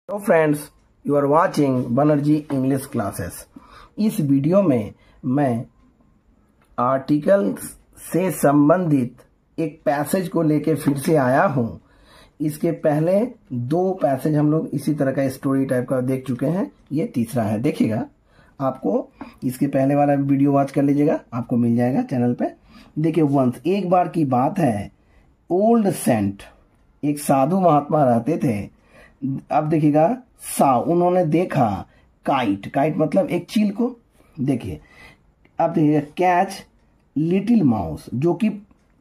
तो friends, you are watching Banerjee English classes. इस video में मैं आर्टिकल से संबंधित एक पैसेज को लेके फिर से आया हूं। इसके पहले दो पैसेज हम लोग इसी तरह का स्टोरी टाइप का देख चुके हैं, ये तीसरा है। देखिएगा, आपको इसके पहले वाला वीडियो वॉच कर लीजिएगा, आपको मिल जाएगा चैनल पे। देखिए, वंस एक बार की बात है, ओल्ड सेंट एक साधु महात्मा रहते थे। अब देखिएगा, उन्होंने देखा काइट, काइट मतलब एक चील को। देखिए, अब देखिएगा, कैच लिटिल माउस, जो कि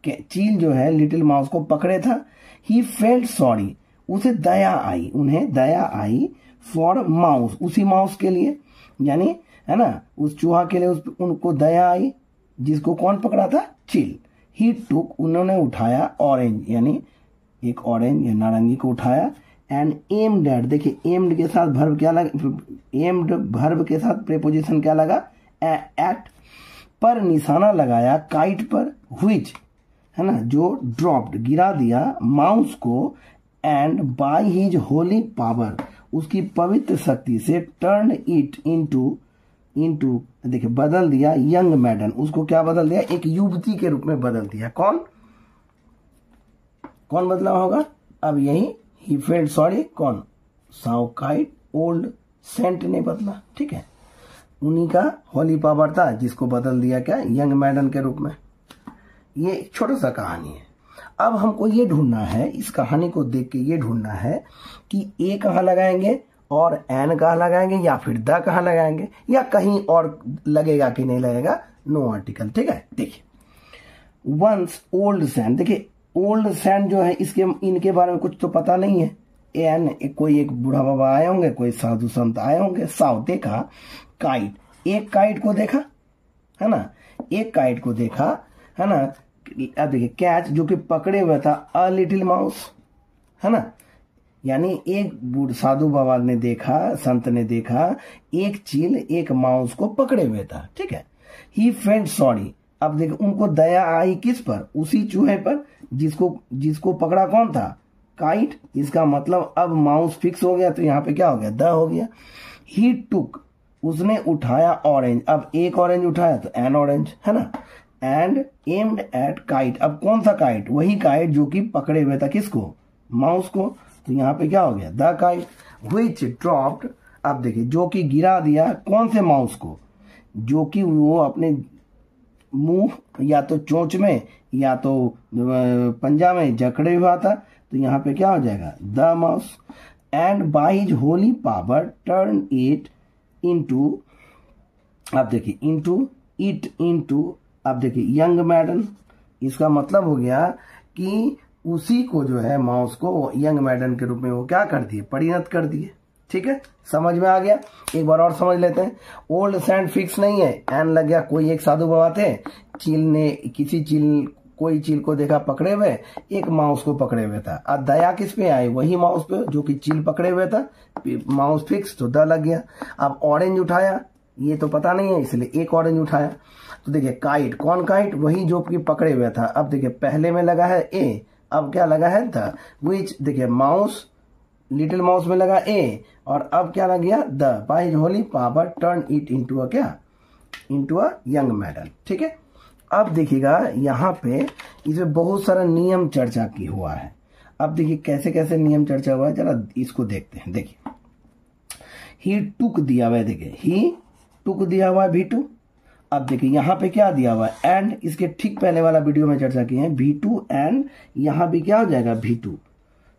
चील जो है लिटिल माउस को पकड़े था। ही फेल्ट सॉरी, उसे दया आई, उन्हें दया आई फॉर माउस, उसी माउस के लिए, यानी है ना, उस चूहा के लिए उनको दया आई जिसको कौन पकड़ा था? चील। ही टुक, उन्होंने उठाया ऑरेंज, यानी एक ऑरेंज या नारंगी को उठाया। एंड एम्ड एट, देखिए एम्ड के साथ वर्ब क्या लगा, एम्ड वर्ब के साथ प्रीपोजिशन क्या लगा? एट। पर निशाना लगाया काइट पर, व्हिच है ना, जो ड्रॉप्ड गिरा दिया माउस को। And by his Holi power, उसकी पवित्र शक्ति से टर्न इट इनटू देखिए बदल दिया यंग मैडन, उसको क्या बदल दिया? एक युवती के रूप में बदल दिया। कौन बदला होगा? अब यही ही फेल्ट सॉरी, कौन? साउ काइट ओल्ड सेंट ने बदला। ठीक है, उन्हीं का होली पावर था जिसको बदल दिया क्या? यंग मैडन के रूप में। ये एक छोटा सा कहानी है। अब हमको ये ढूंढना है, इस कहानी को देख के ये ढूंढना है कि ए कहाँ लगाएंगे और एन कहाँ लगाएंगे, या फिर द कहाँ लगाएंगे, या कहीं और लगेगा कि नहीं लगेगा। No article. ठीक है, देखिए, वंस ओल्ड सैंड, देखिए ओल्ड सैंड जो है, इनके बारे में कुछ तो पता नहीं है। एन कोई एक बूढ़ा बाबा आए होंगे, कोई साधु संत आए होंगे। साउ देखा काइट, एक काइट को देखा है ना, एक काइट को देखा है ना। अब देखिए, कैच जो कि पकड़े हुआ था अ लिटिल माउस, है ना, यानी एक साधु बाबा ने देखा, संत ने देखा, एक चील एक माउस को पकड़े हुए था। ठीक है, ही फेल्ट सॉरी, अब देखो उनको दया आई किस पर? उसी चूहे पर जिसको पकड़ा कौन था? काइट। इसका मतलब अब माउस फिक्स हो गया, तो यहाँ पे क्या हो गया? द हो गया। ही टुक, उसने उठाया ऑरेंज, अब एक ऑरेंज उठाया तो एन ऑरेंज, है ना। एंड एम्ड एट काइट, अब कौन सा काइट? वही काइट जो कि पकड़े हुए था किसको? माउस को। तो यहाँ पे क्या हो गया? The kite. व्हिच ड्रॉप्ड, अब देखिए, जो कि गिरा दिया कौन से माउस को? जो कि वो अपने मुंह या तो चोंच में या तो पंजा में जकड़े हुआ था, तो यहाँ पे क्या हो जाएगा? The mouse. And by his Holi power turn it into, अब देखिए इनटू, अब देखिए यंग मैडन। इसका मतलब हो गया कि उसी को जो है माउस को यंग मैडन के रूप में वो क्या कर दिए? परिणत कर दिए। ठीक है, समझ में आ गया? एक बार और समझ लेते हैं। ओल्ड सैंड फिक्स नहीं है, एन लग गया, कोई एक साधु बाबा थे, चील ने कोई चील को देखा पकड़े हुए, एक माउस को पकड़े हुए था। अब दया किस पे आई? वही माउस पे जो कि चील पकड़े हुए था। माउस फिक्स तो द लग गया। अब ऑरेंज उठाया, ये तो पता नहीं है इसलिए एक ऑरेंज उठाया। तो देखिए काइट, कौन काइट? वही जो कि पकड़े हुए था। अब देखिए, पहले में लगा है ए, अब क्या लगा है? द। विच, देखिए माउस लिटिल माउस में लगा ए, और अब क्या लग गया? The. By holy power turn it into a क्या? Into a young maiden. ठीक है, अब देखिएगा, यहाँ पे इसमें बहुत सारा नियम चर्चा की हुआ है। अब देखिए कैसे कैसे नियम चर्चा हुआ है, जरा इसको देखते हैं। देखिए, ही टुक दिया हुआ है, देखिए ही टुक दिया हुआ है V2। अब देखिए यहाँ पे क्या दिया हुआ है? एंड। इसके ठीक पहले वाला वीडियो में चर्चा की है V2 एंड, यहाँ भी क्या हो जाएगा? V2।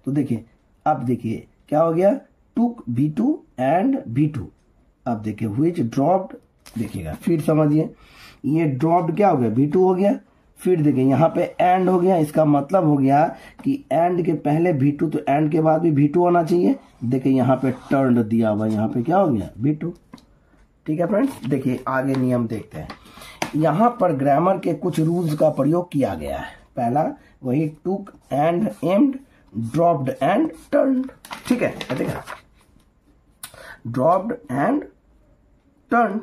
तो देखिए, अब देखिए क्या हो गया? टुक V2 एंड V2। अब देखिए व्हिच ड्रॉप्ड, देखिएगा फिर समझिए, ये ड्रॉप्ड क्या हो गया? V2 हो गया। फिर देखिए यहाँ पे एंड हो गया, इसका मतलब हो गया कि एंड के पहले V2, तो एंड के बाद भी V2 होना चाहिए। देखिए यहाँ पे टर्न दिया हुआ, यहाँ पे क्या हो गया? V2। ठीक है फ्रेंड्स, देखिए आगे नियम देखते हैं। यहाँ पर ग्रामर के कुछ रूल्स का प्रयोग किया गया है। पहला वही took and aimed, dropped and turn. ठीक है, देखिए ड्रॉप्ड एंड टर्न।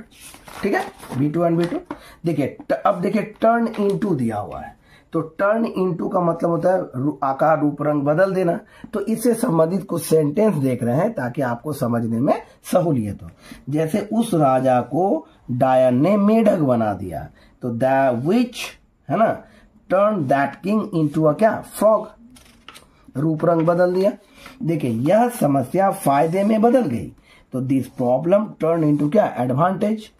ठीक है, V2 एंड V2। देखिए अब देखिए टर्न इनटू दिया हुआ है, तो टर्न इनटू का मतलब होता है आकार रूप रंग बदल देना। तो इससे संबंधित कुछ सेंटेंस देख रहे हैं ताकि आपको समझने में सहूलियत हो। जैसे उस राजा को डायन ने मेढक बना दिया, तो द विच है ना turn that king into a क्या फ्रॉग, रूप रंग बदल दिया। देखिए यह समस्या फायदे में बदल गई, तो दिस प्रॉब्लम टर्न इनटू क्या एडवांटेज।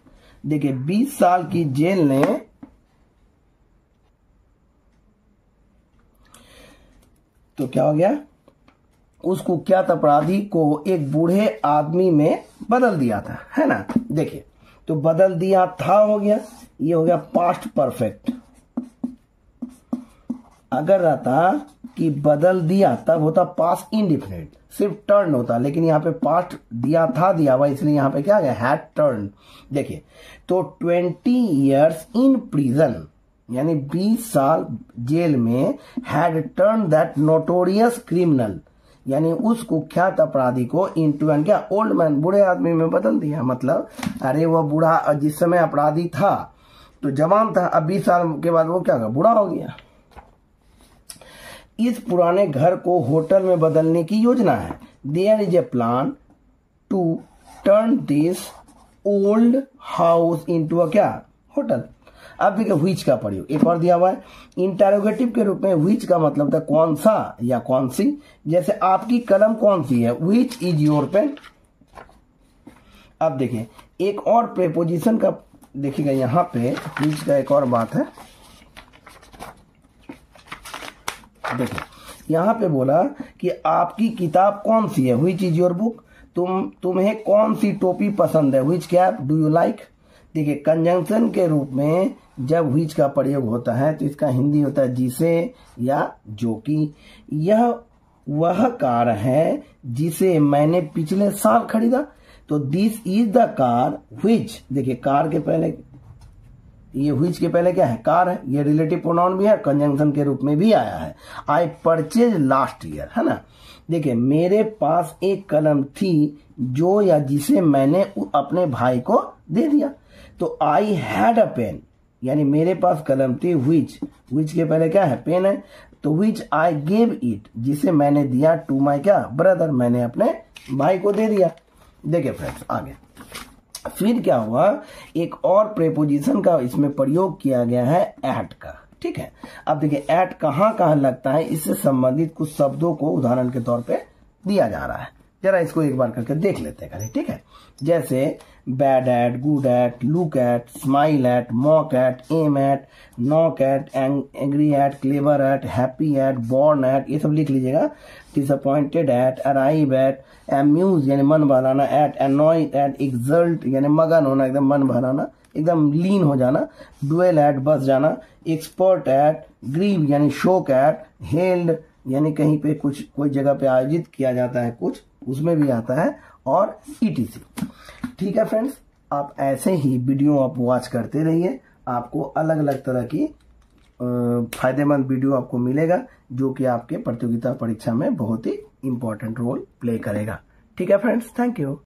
देखिए 20 साल की जेल ने तो क्या हो गया, उस कुख्यात अपराधी को एक बूढ़े आदमी में बदल दिया था, है ना। देखिए तो बदल दिया था हो गया, ये हो गया पास्ट परफेक्ट। अगर रहता कि बदल दिया तब होता पास्ट इंडिफिनिट, सिर्फ टर्न होता, लेकिन यहाँ पे पास्ट दिया था दिया हुआ, इसलिए यहाँ पे क्या आ गया हैड टर्न। देखिए तो 20 years इन प्रिजन यानी 20 साल जेल में had turn that notorious criminal, यानी उस कुख्यात अपराधी को इनटू एन क्या ओल्ड मैन, बूढ़े आदमी में बदल दिया। मतलब अरे वह बूढ़ा जिस समय अपराधी था तो जवान था, अब 20 साल के बाद वो क्या बूढ़ा हो गया। इस पुराने घर को होटल में बदलने की योजना है। There is a plan to turn this old house into a क्या होटल। अब देखिए व्हिच का प्रयोग एक और दिया हुआ है इंटरोगेटिव के रूप में। व्हिच का मतलब था कौन सा या कौन सी। जैसे आपकी कलम कौन सी है, व्हिच इज योर पेन। अब देखिए एक और प्रेपोजिशन का देखिएगा यहाँ पे व्हिच का एक और बात है। देखिए यहाँ पे बोला कि आपकी किताब कौन सी है, व्हिच इज योर बुक। तुम्हें कौन सी टोपी पसंद है, which cap do you like. देखिए कंजंक्शन के रूप में जब व्हिच का प्रयोग होता है तो इसका हिंदी होता है जिसे या जो कि। यह वह कार है जिसे मैंने पिछले साल खरीदा, तो this is the car which. देखिए कार के पहले ये व्हिच के पहले क्या है कार है, ये रिलेटिव प्रोनाउन भी है, कंजंक्शन के रूप में भी आया है। आई परचेज लास्ट ईयर, है ना। देखिए मेरे पास एक कलम थी जो या जिसे मैंने अपने भाई को दे दिया, तो आई हैड अ पेन, यानी मेरे पास कलम थी व्हिच के पहले क्या है पेन है, तो व्हिच आई गेव इट, जिसे मैंने दिया टू माई क्या ब्रदर, मैंने अपने भाई को दे दिया। देखिए फ्रेंड्स आगे फिर क्या हुआ, एक और प्रेपोजिशन का इसमें प्रयोग किया गया है एट का, ठीक है। अब देखिए एट कहाँ कहाँ लगता है, इससे संबंधित कुछ शब्दों को उदाहरण के तौर पे दिया जा रहा है। जरा इसको एक बार करके देख लेते हैं, ठीक है। जैसे bad at, good at, look at, smile at, mock at, aim at, knock at, angry at, clever at, happy at, born at, ये सब लिख लीजिएगा। Disappointed at, arrive at, amuse यानी मन बहलाना, एट एनॉय एट, एक्सल्ट यानी मगन होना, एकदम मन बहलाना, एकदम लीन हो जाना, डुएल एट बस जाना, एक्सपर्ट एट, ग्रीव यानी शोक एट, हेल्ड यानी कहीं पे कुछ कोई जगह पे आयोजित किया जाता है कुछ, उसमें भी आता है, और ईटीसी। ठीक है फ्रेंड्स, आप ऐसे ही वीडियो आप वॉच करते रहिए, आपको अलग अलग तरह की फायदेमंद वीडियो आपको मिलेगा जो कि आपके प्रतियोगिता परीक्षा में बहुत ही इंपॉर्टेंट रोल प्ले करेगा। ठीक है फ्रेंड्स, थैंक यू।